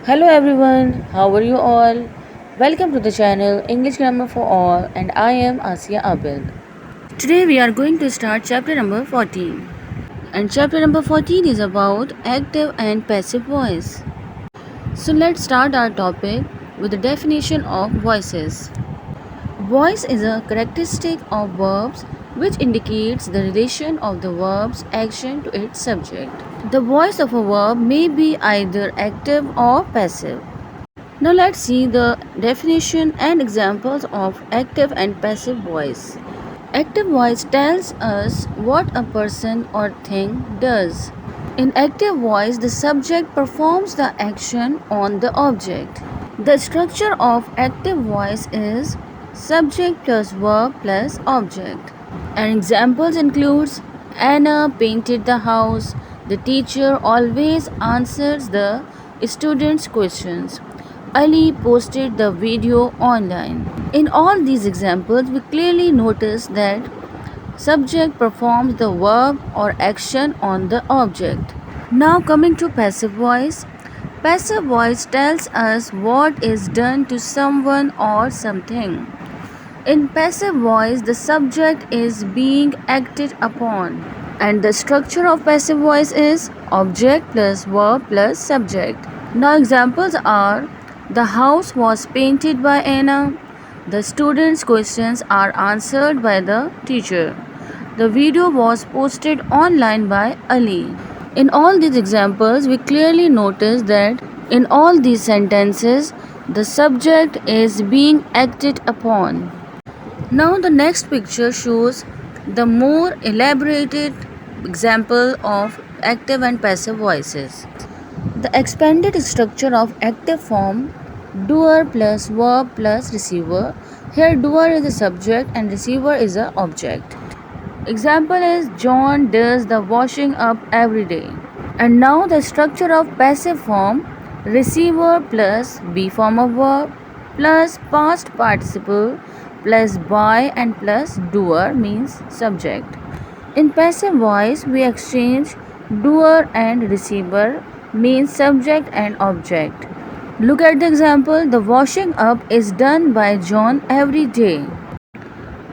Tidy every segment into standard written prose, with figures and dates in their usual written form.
Hello everyone, how are you all? Welcome to the channel English Grammar for All, and I am Asiya Abid. Today we are going to start chapter number 14. And chapter number 14 is about active and passive voice. So let's start our topic with the definition of voices. Voice is a characteristic of verbs which indicates the relation of the verb's action to its subject. The voice of a verb may be either active or passive. Now let's see the definition and examples of active and passive voice. Active voice tells us what a person or thing does. In active voice, the subject performs the action on the object. The structure of active voice is subject plus verb plus object. And examples includes Anna painted the house. The teacher always answers the students' questions. Ali posted the video online. In all these examples, we clearly notice that subject performs the verb or action on the object. Now coming to passive voice. Passive voice tells us what is done to someone or something. In passive voice, the subject is being acted upon, and the structure of passive voice is object plus verb plus subject. Now examples are the house was painted by Anna, the students' questions are answered by the teacher, the video was posted online by Ali. In all these examples, we clearly notice that in all these sentences, the subject is being acted upon. Now the next picture shows the more elaborated example of active and passive voices. The expanded structure of active form doer plus verb plus receiver. Here doer is the subject and receiver is the object. Example is John does the washing up every day. And now the structure of passive form receiver plus be form of verb plus past participle plus by and plus doer means subject. In passive voice, we exchange doer and receiver means subject and object. Look at the example. The washing up is done by John every day.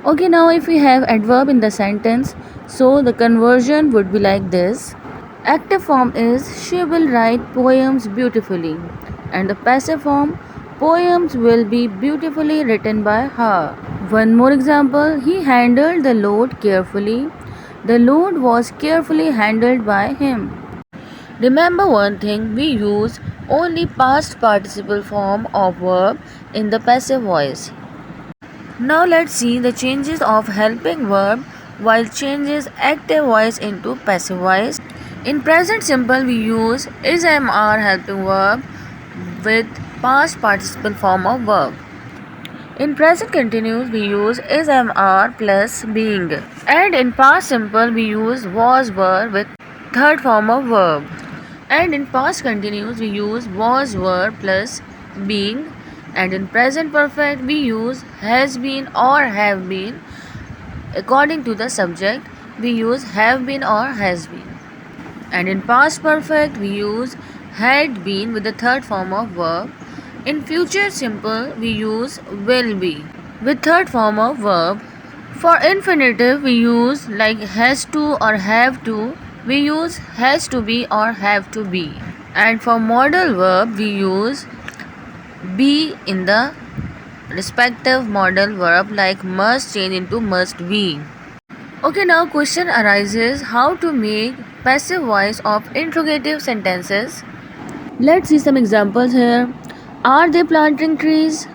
Okay, now if we have adverb in the sentence, so the conversion would be like this. Active form is she will write poems beautifully, and the passive form poems will be beautifully written by her. One more example, he handled the load carefully. The load was carefully handled by him. Remember one thing, we use only past participle form of verb in the passive voice. Now let's see the changes of helping verb while changes active voice into passive voice. In present simple, we use is MR helping verb with past participle form of verb. In present continuous, we use is MR plus being. And in past simple, we use was were with third form of verb. And in past continuous, we use was were plus being. And in present perfect, we use has been or have been. According to the subject, we use have been or has been. And in past perfect, we use had been with the third form of verb. In future simple, we use will be with third form of verb. For infinitive, we use like has to or have to. We use has to be or have to be. And for modal verb, we use be in the respective modal verb like must change into must be. Okay, now question arises how to make passive voice of interrogative sentences. Let's see some examples here. Are they planting trees?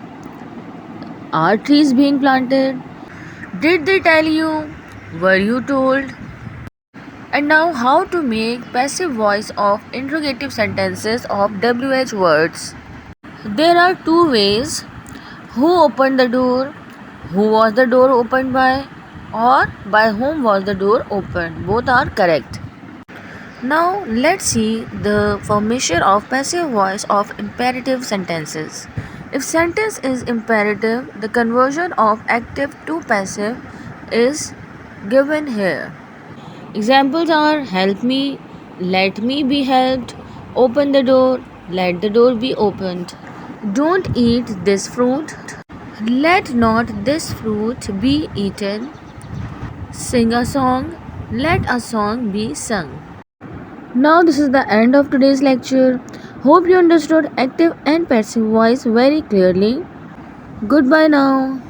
Are trees being planted? Did they tell you? Were you told? And now how to make passive voice of interrogative sentences of WH words. There are two ways. Who opened the door? Who was the door opened by? Or by whom was the door opened? Both are correct. Now let's see the formation of passive voice of imperative sentences. If sentence is imperative, the conversion of active to passive is given here. Examples are help me, let me be helped, open the door, Let the door be opened. Don't eat this fruit. Let not this fruit be eaten. Sing a song. Let a song be sung. Now this is the end of today's lecture. Hope you understood active and passive voice very clearly. Goodbye now.